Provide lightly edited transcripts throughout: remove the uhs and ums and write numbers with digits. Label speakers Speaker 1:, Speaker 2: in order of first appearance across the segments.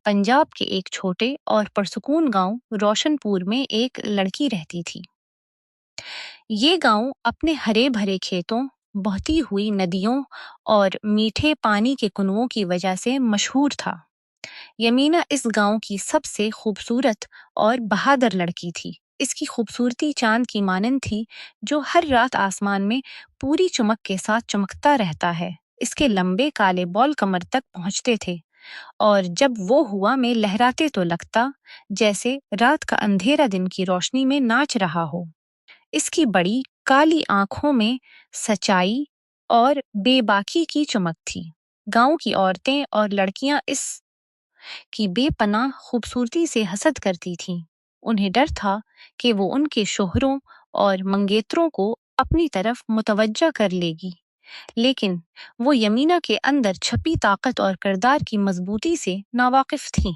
Speaker 1: पंजाब के एक छोटे और पुरसुकून गांव रोशनपुर में एक लड़की रहती थी। ये गांव अपने हरे भरे खेतों, बहती हुई नदियों और मीठे पानी के कुओं की वजह से मशहूर था। यमीना इस गांव की सबसे खूबसूरत और बहादुर लड़की थी। इसकी खूबसूरती चांद की मानंद थी, जो हर रात आसमान में पूरी चमक के साथ चमकता रहता है। इसके लंबे काले बाल कमर तक पहुंचते थे और जब वो हवा में लहराते तो लगता जैसे रात का अंधेरा दिन की रोशनी में नाच रहा हो। इसकी बड़ी काली आंखों में सच्चाई और बेबाकी की चमक थी। गांव की औरतें और लड़कियां इस की बेपनाह खूबसूरती से हसद करती थीं। उन्हें डर था कि वो उनके शोहरों और मंगेतरों को अपनी तरफ मुतवज्जा कर लेगी। लेकिन वो यमीना के अंदर छपी ताकत और किरदार की मजबूती से नावाकिफ थी।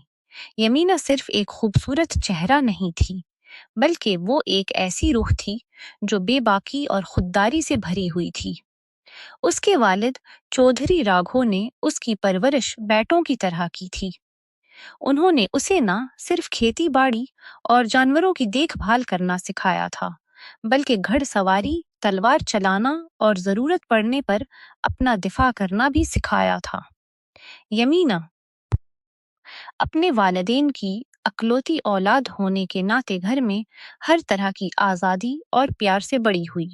Speaker 1: यमीना सिर्फ एक खूबसूरत चेहरा नहीं थी, बल्कि वो एक ऐसी रूह थी जो बेबाकी और खुददारी से भरी हुई थी। उसके वालिद चौधरी राघो ने उसकी परवरिश बेटों की तरह की थी। उन्होंने उसे ना सिर्फ खेती बाड़ी और जानवरों की देखभाल करना सिखाया था, बल्कि घड़सवारी, तलवार चलाना और जरूरत पड़ने पर अपना दिफा करना भी सिखाया था। यमीना अपने वालिदैन की अकलौती औलाद होने के नाते घर में हर तरह की आज़ादी और प्यार से बड़ी हुई।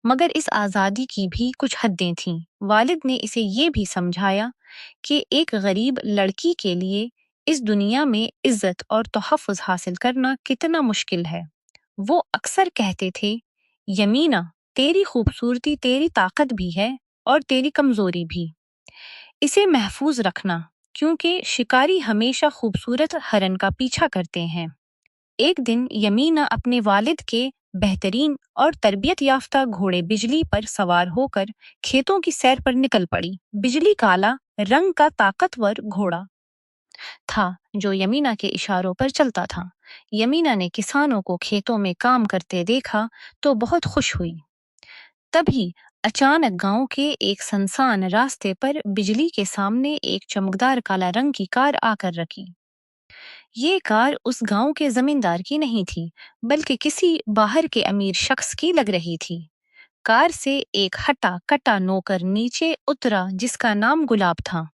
Speaker 1: मगर इस आज़ादी की भी कुछ हदें थीं। वालिद ने इसे ये भी समझाया कि एक गरीब लड़की के लिए इस दुनिया में इज्जत और तोहफ़्फ़ुज़ हासिल करना कितना मुश्किल है। वो अक्सर कहते थे, यमीना, तेरी खूबसूरती तेरी ताकत भी है और तेरी कमजोरी भी। इसे महफूज रखना, क्योंकि शिकारी हमेशा खूबसूरत हरन का पीछा करते हैं। एक दिन यमीना अपने वालिद के बेहतरीन और तरबियत याफ्ता घोड़े बिजली पर सवार होकर खेतों की सैर पर निकल पड़ी। बिजली काला रंग का ताकतवर घोड़ा था, जो यमीना के इशारों पर चलता था। यमीना ने किसानों को खेतों में काम करते देखा तो बहुत खुश हुई। तभी अचानक गांव के एक सुनसान रास्ते पर बिजली के सामने एक चमकदार काला रंग की कार आकर रखी। ये कार उस गांव के जमींदार की नहीं थी, बल्कि किसी बाहर के अमीर शख्स की लग रही थी। कार से एक हटा कटा नौकर नीचे उतरा, जिसका नाम गुलाब था।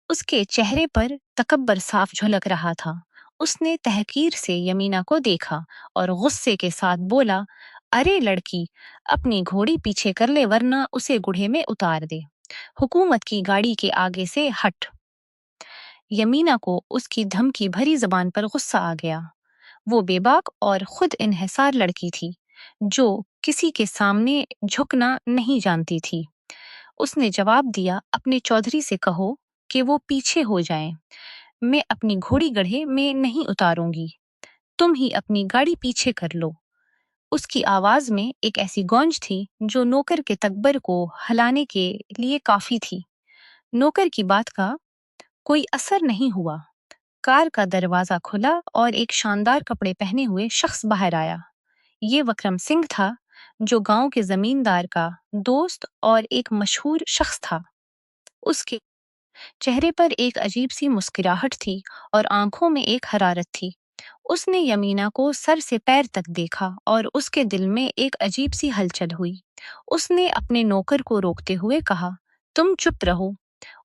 Speaker 1: उसके चेहरे पर तकब्बर साफ झलक रहा था। उसने तहकीर से यमीना को देखा और गुस्से के साथ बोला, अरे लड़की, अपनी घोड़ी पीछे कर ले, वरना उसे गुढ़े में उतार दे। हुकूमत की गाड़ी के आगे से हट। यमीना को उसकी धमकी भरी जबान पर गुस्सा आ गया। वो बेबाक और खुद इन्हिसार लड़की थी, जो किसी के सामने झुकना नहीं जानती थी। उसने जवाब दिया, अपने चौधरी से कहो कि वो पीछे हो जाएं। मैं अपनी घोड़ी गड्ढे में नहीं उतारूंगी। तुम ही अपनी गाड़ी पीछे कर लो। उसकी आवाज में एक ऐसी गूंज थी जो नौकर के तकबर को हिलाने के लिए काफी थी। नौकर की बात का कोई असर नहीं हुआ। कार का दरवाजा खुला और एक शानदार कपड़े पहने हुए शख्स बाहर आया। ये विक्रम सिंह था, जो गांव के जमींदार का दोस्त और एक मशहूर शख्स था। उसके चेहरे पर एक अजीब सी मुस्कुराहट थी और आंखों में एक हरारत थी। उसने यमीना को सर से पैर तक देखा और उसके दिल में एक अजीब सी हलचल हुई। उसने अपने नौकर को रोकते हुए कहा, तुम चुप रहो,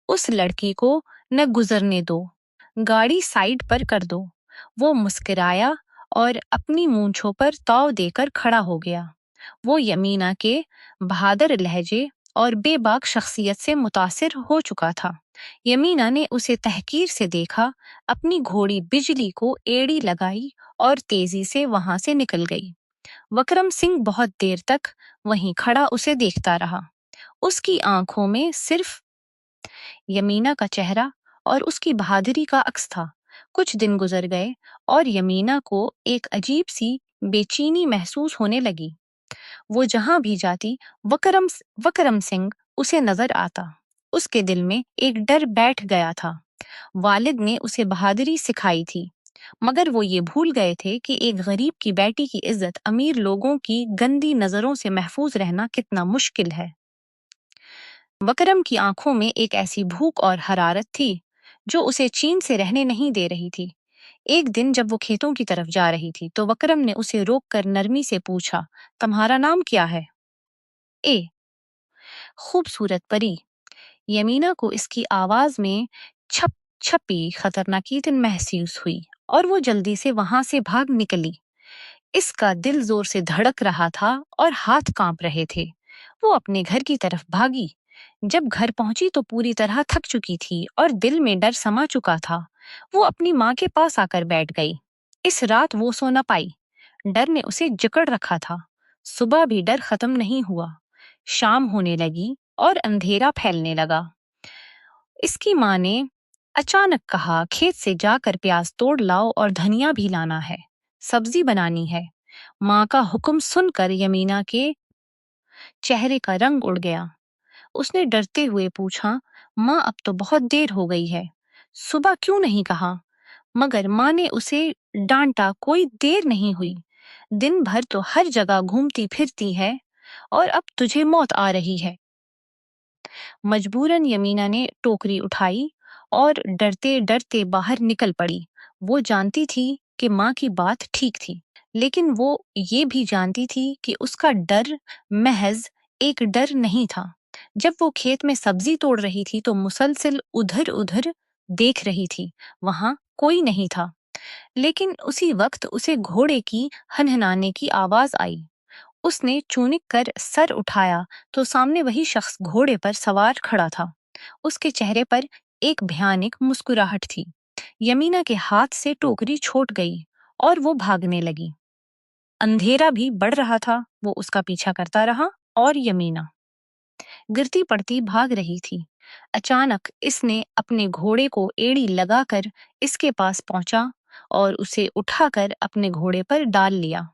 Speaker 1: उस लड़की को न गुजरने दो, गाड़ी साइड पर कर दो। वो मुस्कुराया और अपनी मूंछों पर ताव देकर खड़ा हो गया। वो यमीना के बहादुर लहजे और बेबाक शख्सियत से मुतासिर हो चुका था। यमीना ने उसे तहकीर से देखा, अपनी घोड़ी बिजली को एड़ी लगाई और तेजी से वहां से निकल गई। विक्रम सिंह बहुत देर तक वहीं खड़ा उसे देखता रहा। उसकी आंखों में सिर्फ यमीना का चेहरा और उसकी बहादुरी का अक्स था। कुछ दिन गुजर गए और यमीना को एक अजीब सी बेचैनी महसूस होने लगी। वो जहां भी जाती, वकरम सिंह उसे नजर आता। उसके दिल में एक डर बैठ गया था। वालिद ने उसे बहादुरी सिखाई थी, मगर वो ये भूल गए थे कि एक गरीब की बेटी की इज्जत अमीर लोगों की गंदी नजरों से महफूज रहना कितना मुश्किल है। वकरम की आंखों में एक ऐसी भूख और हरारत थी जो उसे चैन से रहने नहीं दे रही थी। एक दिन जब वो खेतों की तरफ जा रही थी तो वक्रम ने उसे रोककर नरमी से पूछा, तुम्हारा नाम क्या है? ए, खूबसूरत परी। यमीना को इसकी आवाज में छप छपी खतरनाकीतन महसूस हुई और वो जल्दी से वहां से भाग निकली। इसका दिल जोर से धड़क रहा था और हाथ कांप रहे थे। वो अपने घर की तरफ भागी। जब घर पहुंची तो पूरी तरह थक चुकी थी और दिल में डर समा चुका था। वो अपनी माँ के पास आकर बैठ गई। इस रात वो सो न पाई। डर ने उसे जकड़ रखा था। सुबह भी डर खत्म नहीं हुआ। शाम होने लगी और अंधेरा फैलने लगा। इसकी माँ ने अचानक कहा, खेत से जाकर प्याज तोड़ लाओ और धनिया भी लाना है, सब्जी बनानी है। माँ का हुक्म सुनकर यमीना के चेहरे का रंग उड़ गया। उसने डरते हुए पूछा, माँ अब तो बहुत देर हो गई है, सुबह क्यों नहीं कहा? मगर माँ ने उसे डांटा, कोई देर नहीं हुई। दिन भर तो हर जगह घूमती फिरती है और अब तुझे मौत आ रही है। मजबूरन यमीना ने टोकरी उठाई और डरते डरते बाहर निकल पड़ी। वो जानती थी कि माँ की बात ठीक थी, लेकिन वो ये भी जानती थी कि उसका डर महज एक डर नहीं था। जब वो खेत में सब्जी तोड़ रही थी तो मुसलसल उधर उधर देख रही थी। वहां कोई नहीं था, लेकिन उसी वक्त उसे घोड़े की हनहनाने की आवाज आई। उसने चूनिक कर सर उठाया तो सामने वही शख्स घोड़े पर सवार खड़ा था। उसके चेहरे पर एक भयानक मुस्कुराहट थी। यमीना के हाथ से टोकरी छूट गई और वो भागने लगी। अंधेरा भी बढ़ रहा था। वो उसका पीछा करता रहा और यमीना गिरती पड़ती भाग रही थी। अचानक इसने अपने घोड़े को एड़ी लगाकर इसके पास पहुंचा और उसे उठाकर अपने घोड़े पर डाल लिया।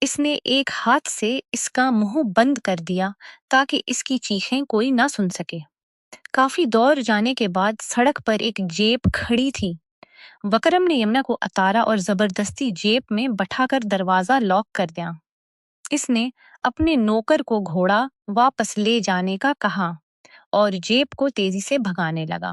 Speaker 1: इसने एक हाथ से इसका मुंह बंद कर दिया ताकि इसकी चीखें कोई ना सुन सके। काफी दौड़ जाने के बाद सड़क पर एक जेप खड़ी थी। वकरम ने यमुना को उतारा और जबरदस्ती जेप में बैठाकर दरवाजा लॉक कर दिया। इसने अपने नौकर को घोड़ा वापस ले जाने का कहा और जेप को तेजी से भगाने लगा।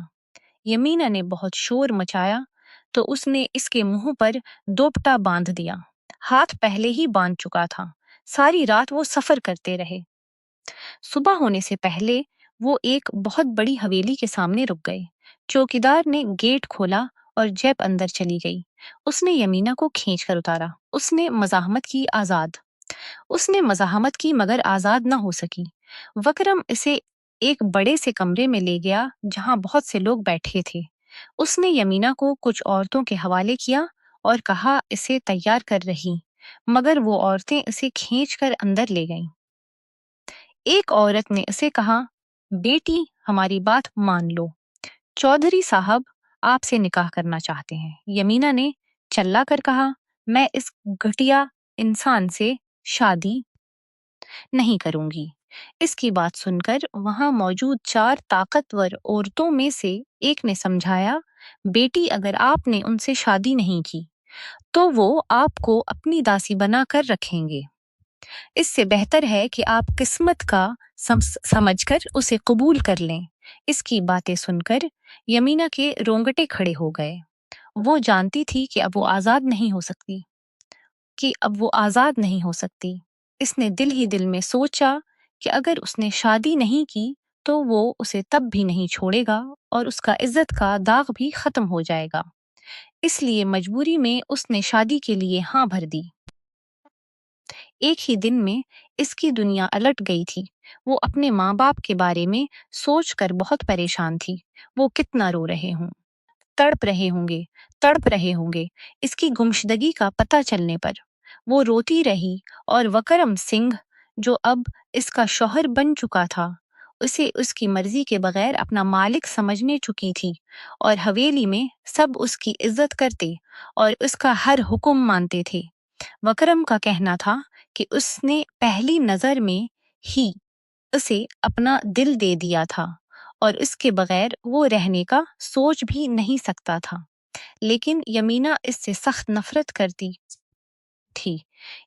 Speaker 1: यमीना ने बहुत शोर मचाया तो उसने इसके मुंह पर दोपटा बांध दिया। हाथ पहले ही बांध चुका था। सारी रात वो सफर करते रहे। सुबह होने से पहले वो एक बहुत बड़ी हवेली के सामने रुक गए। चौकीदार ने गेट खोला और जैब अंदर चली गई। उसने यमीना को खींच कर उतारा। उसने मजाहमत की मगर आजाद न हो सकी। वकरम इसे एक बड़े से कमरे में ले गया जहां बहुत से लोग बैठे थे। उसने यमीना को कुछ औरतों के हवाले किया और कहा इसे तैयार कर रही, मगर वो औरतें इसे खींचकर अंदर ले गईं। एक औरत ने उसे कहा, बेटी हमारी बात मान लो, चौधरी साहब आपसे निकाह करना चाहते हैं। यमीना ने चल्ला कर कहा, मैं इस घटिया इंसान से शादी नहीं करूंगी। इसकी बात सुनकर वहां मौजूद 4 ताकतवर औरतों में से एक ने समझाया, बेटी अगर आपने उनसे शादी नहीं की तो वो आपको अपनी दासी बना कर रखेंगे। इससे बेहतर है कि आप किस्मत का समझकर उसे कबूल कर लें। इसकी बातें सुनकर यमीना के रोंगटे खड़े हो गए। वो जानती थी कि अब वो आजाद नहीं हो सकती। इसने दिल ही दिल में सोचा कि अगर उसने शादी नहीं की तो वो उसे तब भी नहीं छोड़ेगा और उसका इज्जत का दाग भी खत्म हो जाएगा। इसलिए मजबूरी में उसने शादी के लिए हाँ भर दी। एक ही दिन में इसकी दुनिया अलट गई थी। वो अपने माँ बाप के बारे में सोचकर बहुत परेशान थी। वो कितना रो रहे हों, तड़प रहे होंगे, तड़प रहे होंगे इसकी गुमशुदगी का पता चलने पर। वो रोती रही और वकरम सिंह, जो अब इसका शौहर बन चुका था, उसे उसकी मर्जी के बगैर अपना मालिक समझने चुकी थी और हवेली में सब उसकी इज्जत करते और उसका हर हुक्म मानते थे। वकरम का कहना था कि उसने पहली नजर में ही उसे अपना दिल दे दिया था और इसके बगैर वो रहने का सोच भी नहीं सकता था। लेकिन यमीना इससे सख्त नफरत करती थी।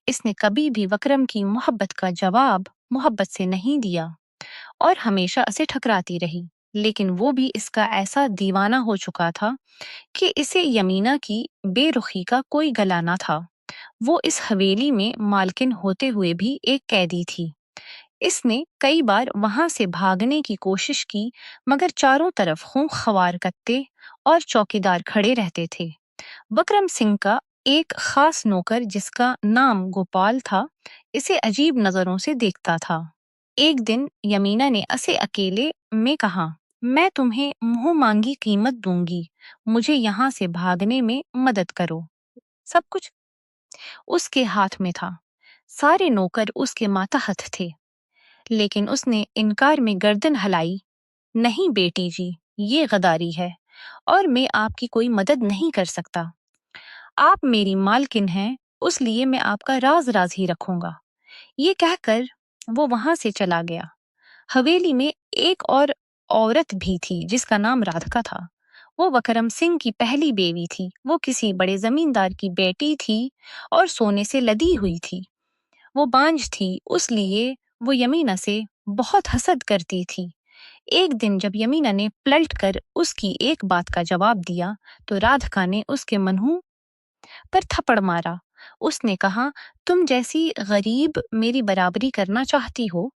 Speaker 1: इसने कभी भी वकरम की मोहब्बत का जवाब मोहब्बत से नहीं दिया और हमेशा उसे ठकराती रही। लेकिन वो भी इसका ऐसा दीवाना हो चुका था कि इसे यमीना की बेरुखी का कोई गला ना था। वो इस हवेली में मालकिन होते हुए भी एक कैदी थी। इसने कई बार वहां से भागने की कोशिश की, मगर चारों तरफ खून खवार कत्ते और चौकीदार खड़े रहते थे। बकरम सिंह का एक खास नौकर, जिसका नाम गोपाल था, इसे अजीब नजरों से देखता था। एक दिन यमीना ने उसे अकेले में कहा, मैं तुम्हें मुंह मांगी कीमत दूंगी, मुझे यहाँ से भागने में मदद करो। सब कुछ उसके हाथ में था। सारे नौकर उसके मातहत थे, लेकिन उसने इनकार में गर्दन हलाई। नहीं बेटी जी, ये गद्दारी है और मैं आपकी कोई मदद नहीं कर सकता। आप मेरी मालकिन हैं, उसलिए मैं आपका राज राज ही रखूंगा। ये कहकर वो वहां से चला गया। हवेली में एक और औरत भी थी, जिसका नाम राधिका था। वो वकरम सिंह की पहली बीवी थी। वो किसी बड़े जमींदार की बेटी थी और सोने से लदी हुई थी। वो बांझ थी, उसलिए वो यमीना से बहुत हसद करती थी। एक दिन जब यमीना ने पलट कर उसकी एक बात का जवाब दिया, तो राधिका ने उसके मुंह पर थप्पड़ मारा। उसने कहा, तुम जैसी गरीब मेरी बराबरी करना चाहती हो?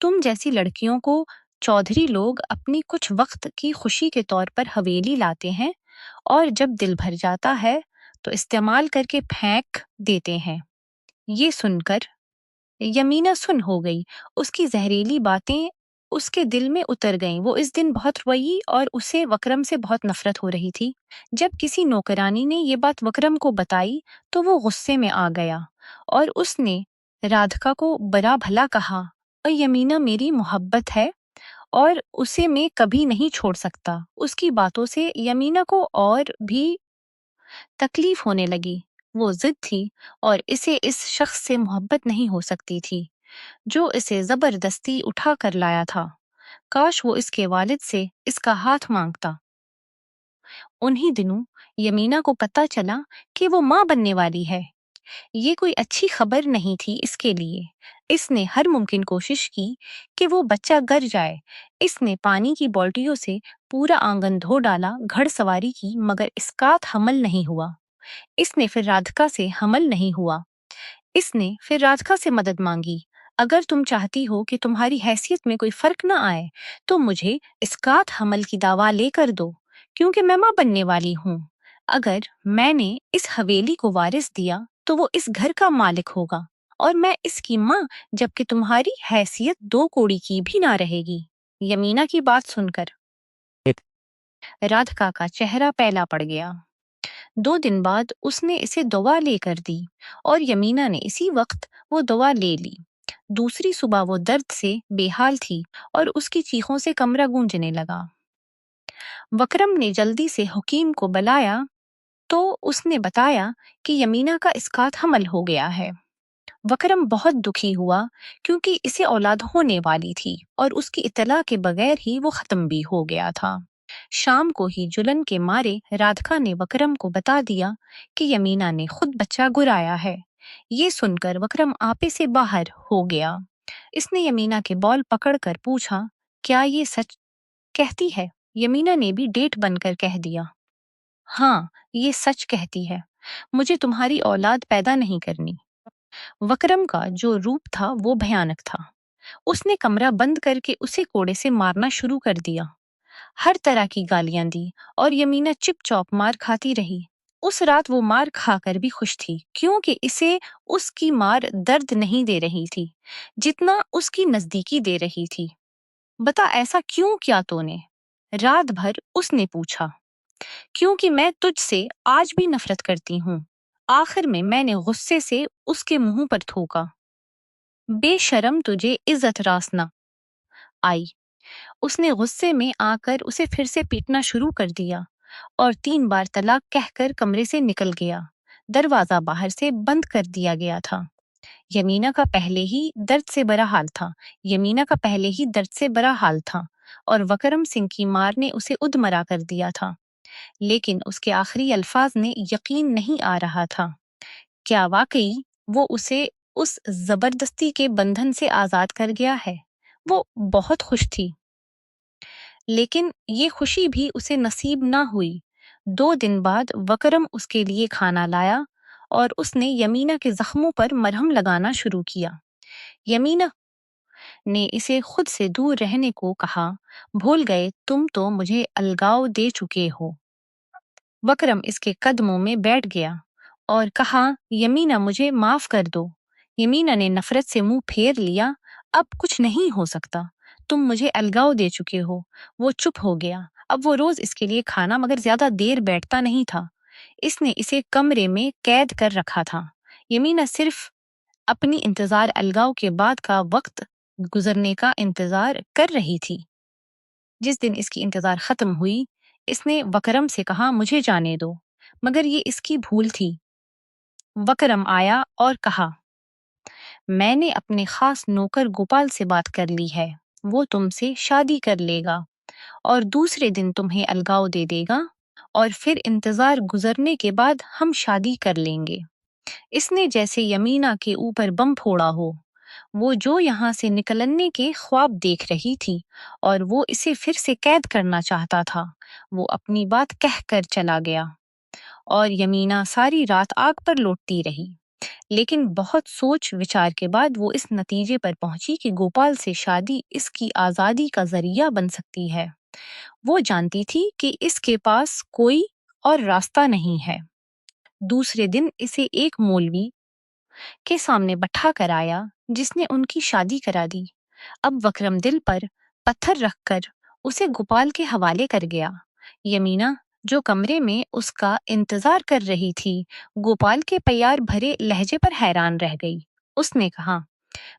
Speaker 1: तुम जैसी लड़कियों को चौधरी लोग अपनी कुछ वक्त की खुशी के तौर पर हवेली लाते हैं और जब दिल भर जाता है तो इस्तेमाल करके फेंक देते हैं। ये सुनकर यमीना सुन हो गई। उसकी जहरीली बातें उसके दिल में उतर गईं। वो इस दिन बहुत रोई और उसे वकरम से बहुत नफरत हो रही थी। जब किसी नौकरानी ने ये बात वकरम को बताई, तो वो गुस्से में आ गया और उसने राधिका को बड़ा भला कहा, और यमीना मेरी मोहब्बत है और उसे मैं कभी नहीं छोड़ सकता। उसकी बातों से यमीना को और भी तकलीफ होने लगी। वो जिद थी और इसे इस शख्स से मोहब्बत नहीं हो सकती थी जो इसे जबरदस्ती उठा कर लाया था। काश वो इसके वालिद से इसका हाथ मांगता। उन्हीं दिनों यमीना को पता चला कि वो माँ बनने वाली है। ये कोई अच्छी खबर नहीं थी इसके लिए। इसने हर मुमकिन कोशिश की कि वो बच्चा गर जाए। इसने पानी की बाल्टियों से पूरा आंगन धो डाला, घड़सवारी की, मगर इसकात हमल नहीं हुआ। इसने फिर राधिका से हमल नहीं हुआ। इसने फिर राधिका से मदद मांगी। अगर तुम चाहती हो कि तुम्हारी हैसियत में कोई फर्क ना आए, तो मुझे इसकात हमल की दवा लेकर दो, क्योंकि मैं माँ बनने वाली हूँ। अगर मैंने इस हवेली को वारिस दिया, तो वो इस घर का मालिक होगा और मैं इसकी माँ, जबकि तुम्हारी हैसियत दो कौड़ी की भी ना रहेगी। यमीना की बात सुनकर राधिका का चेहरा पहला पड़ गया। 2 दिन बाद उसने इसे दवा लेकर दी और यमीना ने इसी वक्त वो दवा ले ली। दूसरी सुबह वो दर्द से बेहाल थी और उसकी चीखों से कमरा गूंजने लगा। वकरम ने जल्दी से हकीम को बुलाया तो उसने बताया कि यमीना का इसकात हमल हो गया है। वकरम बहुत दुखी हुआ, क्योंकि इसे औलाद होने वाली थी और उसकी इतला के बगैर ही वो खत्म भी हो गया था। शाम को ही जुलन के मारे राधिका ने वकरम को बता दिया कि यमीना ने खुद बच्चा गुराया है। ये सुनकर वकरम आपे से बाहर हो गया। इसने यमीना के बाल पकड़कर पूछा, क्या ये सच कहती है? यमीना ने भी डेट बनकर कह दिया, हाँ, ये सच कहती है। मुझे तुम्हारी औलाद पैदा नहीं करनी। वकरम का जो रूप था वो भयानक था। उसने कमरा बंद करके उसे कोड़े से मारना शुरू कर दिया। हर तरह की गालियां दी और यमीना चिप-चौप मार खाती रही। उस रात वो मार खाकर भी खुश थी, क्योंकि इसे उसकी मार दर्द नहीं दे रही थी, जितना उसकी नजदीकी दे रही थी। बता, ऐसा क्यों किया तूने? रात भर उसने पूछा। क्योंकि मैं तुझसे आज भी नफरत करती हूँ। आखिर में मैंने गुस्से से उसके मुंह पर थूका। बेशरम, तुझे इज्जत रास न आई। उसने गुस्से में आकर उसे फिर से पीटना शुरू कर दिया और 3 बार तलाक कहकर कमरे से निकल गया। दरवाजा बाहर से बंद कर दिया गया था। यमीना का पहले ही दर्द से बुरा हाल था। यमीना का पहले ही दर्द से बुरा हाल था और वकरम सिंह की मार ने उसे उद्मरा कर दिया था। लेकिन उसके आखिरी अल्फाज ने यकीन नहीं आ रहा था। क्या वाकई वो उसे उस जबरदस्ती के बंधन से आजाद कर गया है? वो बहुत खुश थी। लेकिन ये खुशी भी उसे नसीब ना हुई। 2 दिन बाद वकरम उसके लिए खाना लाया और उसने यमीना के जख्मों पर मरहम लगाना शुरू किया। यमीना ने इसे खुद से दूर रहने को कहा, भूल गए तुम तो मुझे अलगाव दे चुके हो। वकरम इसके कदमों में बैठ गया और कहा, यमीना मुझे माफ कर दो। यमीना ने नफरत से मुंह फेर लिया, अब कुछ नहीं हो सकता, तुम मुझे अलगाव दे चुके हो। वो चुप हो गया। अब वो रोज इसके लिए खाना मगर ज्यादा देर बैठता नहीं था। इसने इसे कमरे में कैद कर रखा था। यमीना सिर्फ अपनी इंतजार अलगाव के बाद का वक्त गुजरने का इंतजार कर रही थी। जिस दिन इसकी इंतजार खत्म हुई, इसने वकरम से कहा, मुझे जाने दो। मगर ये इसकी भूल थी। वकरम आया और कहा, मैंने अपने खास नौकर गोपाल से बात कर ली है। वो तुमसे शादी कर लेगा और दूसरे दिन तुम्हें अलगाव दे देगा और फिर इंतजार गुजरने के बाद हम शादी कर लेंगे। इसने जैसे यमीना के ऊपर बम फोड़ा हो। वो जो यहाँ से निकलने के ख्वाब देख रही थी और वो इसे फिर से कैद करना चाहता था। वो अपनी बात कह कर चला गया और यमीना सारी रात आग पर लौटती रही। लेकिन बहुत सोच विचार के बाद वो इस नतीजे पर पहुंची कि गोपाल से शादी इसकी आजादी का जरिया बन सकती है। वो जानती थी कि इसके पास कोई और रास्ता नहीं है। दूसरे दिन इसे एक मौलवी के सामने बैठा कर आया जिसने उनकी शादी करा दी। अब वकरम दिल पर पत्थर रखकर उसे गोपाल के हवाले कर गया। यमीना जो कमरे में उसका इंतजार कर रही थी, गोपाल के प्यार भरे लहजे पर हैरान रह गई। उसने कहा,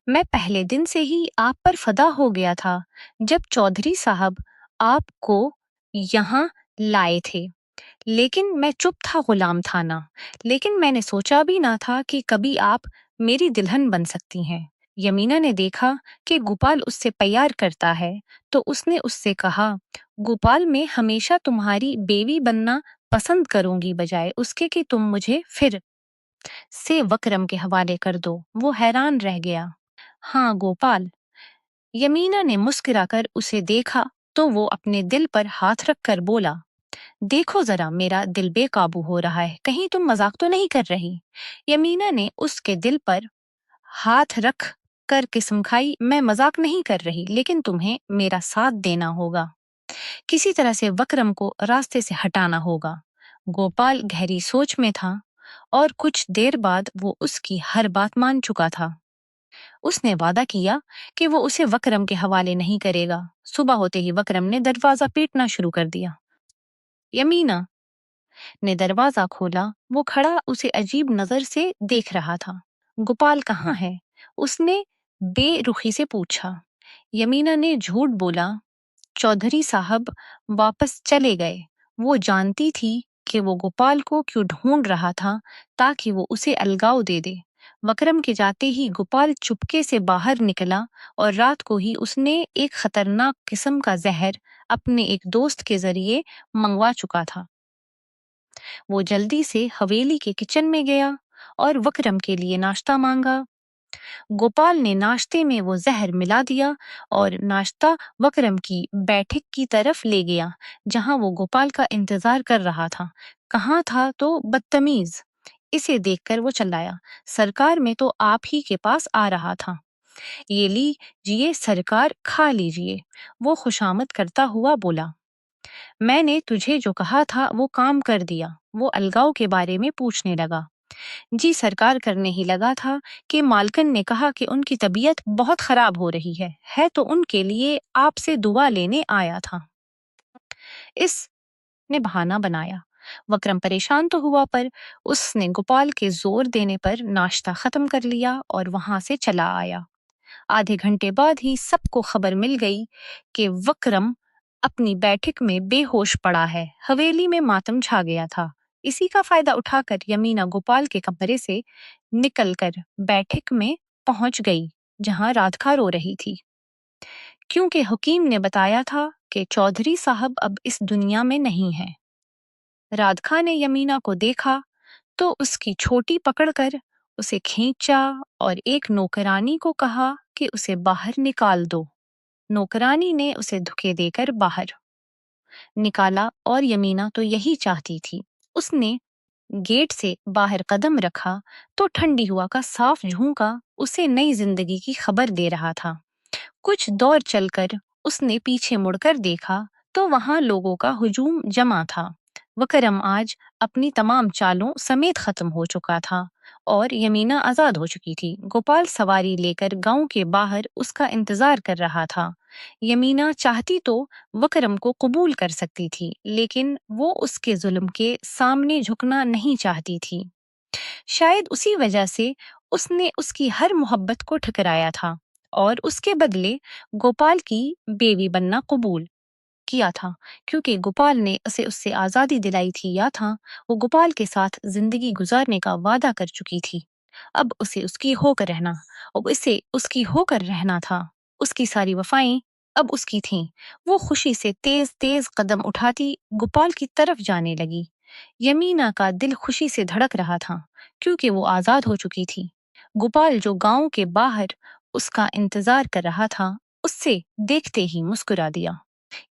Speaker 1: मैं पहले दिन से ही आप पर फदा हो गया था जब चौधरी साहब आपको यहाँ लाए थे। लेकिन मैं चुप था, गुलाम था ना। लेकिन मैंने सोचा भी ना था कि कभी आप मेरी दुल्हन बन सकती हैं। यमीना ने देखा कि गोपाल उससे प्यार करता है, तो उसने उससे कहा, गोपाल मैं हमेशा तुम्हारी बेवी बनना पसंद करूंगी बजाय उसके कि तुम मुझे फिर से वकरम के हवाले कर दो। वो हैरान रह गया। हाँ गोपाल। यमीना ने मुस्कुराकर उसे देखा तो वो अपने दिल पर हाथ रखकर बोला, देखो जरा मेरा दिल बेकाबू हो रहा है, कहीं तुम मजाक तो नहीं कर रही। यमीना ने उसके दिल पर हाथ रख कर किस्म खाई, मैं मजाक नहीं कर रही, लेकिन तुम्हें मेरा साथ देना होगा। किसी तरह से वकरम को रास्ते से हटाना होगा। गोपाल गहरी सोच में था और कुछ देर बाद वो उसकी हर बात मान चुका था। उसने वादा किया कि वो उसे वकरम के हवाले नहीं करेगा। सुबह होते ही वकरम ने दरवाजा पीटना शुरू कर दिया। यमीना ने दरवाजा खोला। वो खड़ा उसे अजीब नजर से देख रहा था। गोपाल कहाँ है? उसने बेरुखी से पूछा। यमीना ने झूठ बोला, चौधरी साहब वापस चले गए। वो जानती थी कि वो गोपाल को क्यों ढूंढ रहा था, ताकि वो उसे अलगाव दे दे। वकरम के जाते ही गोपाल चुपके से बाहर निकला और रात को ही उसने एक खतरनाक किस्म का जहर अपने एक दोस्त के जरिए मंगवा चुका था। वो जल्दी से हवेली के किचन में गया और वकरम के लिए नाश्ता मांगा। गोपाल ने नाश्ते में वो जहर मिला दिया और नाश्ता वकरम की बैठक की तरफ ले गया, जहां वो गोपाल का इंतजार कर रहा था। कहाँ था तो बदतमीज। इसे देखकर वो चिल्लाया, सरकार में तो आप ही के पास आ रहा था। ये लीजिए सरकार, खा लीजिए। वो खुशामद करता हुआ बोला, मैंने तुझे जो कहा था वो काम कर दिया। वो अलगाव के बारे में पूछने लगा। जी सरकार, करने ही लगा था कि मालकन ने कहा कि उनकी तबीयत बहुत खराब हो रही है तो उनके लिए आपसे दुआ लेने आया था। इसने बहाना बनाया। वकरम परेशान तो हुआ, पर उसने गोपाल के जोर देने पर नाश्ता खत्म कर लिया और वहां से चला आया। आधे घंटे बाद ही सबको खबर मिल गई कि वकरम अपनी बैठक में बेहोश पड़ा है। हवेली में मातम छा गया था। इसी का फायदा उठाकर यमीना गोपाल के कमरे से निकलकर बैठक में पहुंच गई, जहां राधिका रो रही थी, क्योंकि हकीम ने बताया था कि चौधरी साहब अब इस दुनिया में नहीं है। राधिका ने यमीना को देखा तो उसकी छोटी पकड़कर उसे खींचा और एक नौकरानी को कहा कि उसे बाहर निकाल दो। नौकरानी ने उसे धुके देकर बाहर निकाला और यमीना तो यही चाहती थी। उसने गेट से बाहर कदम रखा तो ठंडी हवा का साफ झोंका उसे नई जिंदगी की खबर दे रहा था। कुछ दौर चलकर उसने पीछे मुड़कर देखा तो वहां लोगों का हुजूम जमा था। वकरम आज अपनी तमाम चालों समेत खत्म हो चुका था और यमीना आजाद हो चुकी थी। गोपाल सवारी लेकर गांव के बाहर उसका इंतजार कर रहा था। यमीना चाहती तो वकरम को कबूल कर सकती थी, लेकिन वो उसके जुल्म के सामने झुकना नहीं चाहती थी। शायद उसी वजह से उसने उसकी हर मोहब्बत को ठुकराया था और उसके बदले गोपाल की बेवी बनना कबूल किया था, क्योंकि गोपाल ने उसे उससे आजादी दिलाई थी या था वो गोपाल के साथ जिंदगी गुजारने का वादा कर चुकी थी। अब उसे उसकी होकर रहना अब इसे उसकी होकर रहना था। उसकी सारी वफाएं अब उसकी थीं। वो खुशी से तेज तेज कदम उठाती गोपाल की तरफ जाने लगी। यमीना का दिल खुशी से धड़क रहा था, क्योंकि वो आजाद हो चुकी थी। गोपाल जो गांव के बाहर उसका इंतजार कर रहा था, उससे देखते ही मुस्कुरा दिया।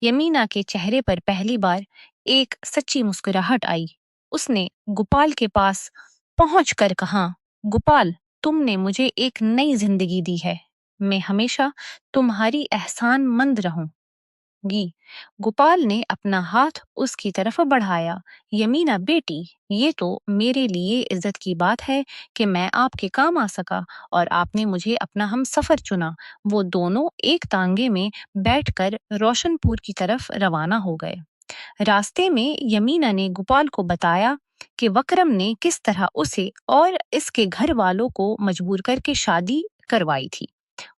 Speaker 1: यमीना के चेहरे पर पहली बार एक सच्ची मुस्कुराहट आई। उसने गोपाल के पास पहुंचकर कहा, गोपाल, तुमने मुझे एक नई जिंदगी दी है। मैं हमेशा तुम्हारी एहसानमंद रहूंगी। गोपाल ने अपना हाथ उसकी तरफ बढ़ाया। यमीना बेटी, ये तो मेरे लिए इज्जत की बात है कि मैं आपके काम आ सका और आपने मुझे अपना हम सफर चुना। वो दोनों एक तांगे में बैठकर रोशनपुर की तरफ रवाना हो गए। रास्ते में यमीना ने गोपाल को बताया कि वकरम ने किस तरह उसे और इसके घर वालों को मजबूर करके शादी करवाई थी।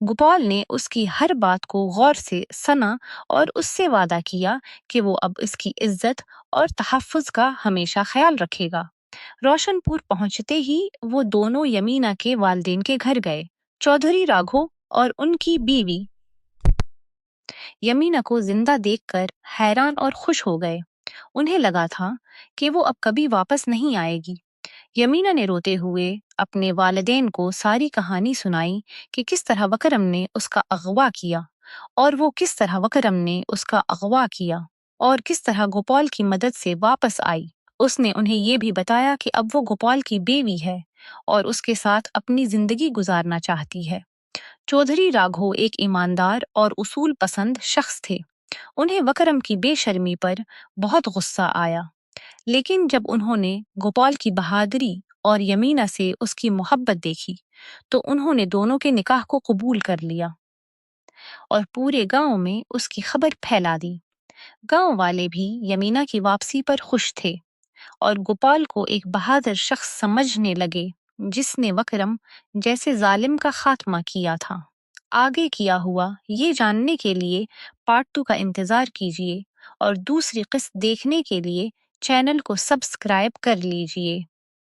Speaker 1: गोपाल ने उसकी हर बात को गौर से सुना और उससे वादा किया कि वो अब इसकी इज्जत और तहफ़्फ़ुज़ का हमेशा ख्याल रखेगा। रोशनपुर पहुंचते ही वो दोनों यमीना के वालिदैन के घर गए। चौधरी राघो और उनकी बीवी यमीना को जिंदा देखकर हैरान और खुश हो गए। उन्हें लगा था कि वो अब कभी वापस नहीं आएगी। यमीना ने रोते हुए अपने वालिदैन को सारी कहानी सुनाई कि किस तरह वकरम ने उसका अगवा किया और वो किस तरह वकरम ने उसका अगवा किया और किस तरह गोपाल की मदद से वापस आई। उसने उन्हें ये भी बताया कि अब वो गोपाल की बेवी है और उसके साथ अपनी जिंदगी गुजारना चाहती है। चौधरी राघो एक ईमानदार और उसूल पसंद शख्स थे। उन्हें वकरम की बेशर्मी पर बहुत गुस्सा आया, लेकिन जब उन्होंने गोपाल की बहादुरी और यमीना से उसकी मोहब्बत देखी, तो उन्होंने दोनों के निकाह को कबूल कर लिया और पूरे गांव में उसकी खबर फैला दी। गांव वाले भी यमीना की वापसी पर खुश थे और गोपाल को एक बहादुर शख्स समझने लगे, जिसने वकरम जैसे जालिम का खात्मा किया था। आगे किया हुआ ये जानने के लिए पार्ट 2 का इंतजार कीजिए और दूसरी किस्त देखने के लिए चैनल को सब्सक्राइब कर लीजिए।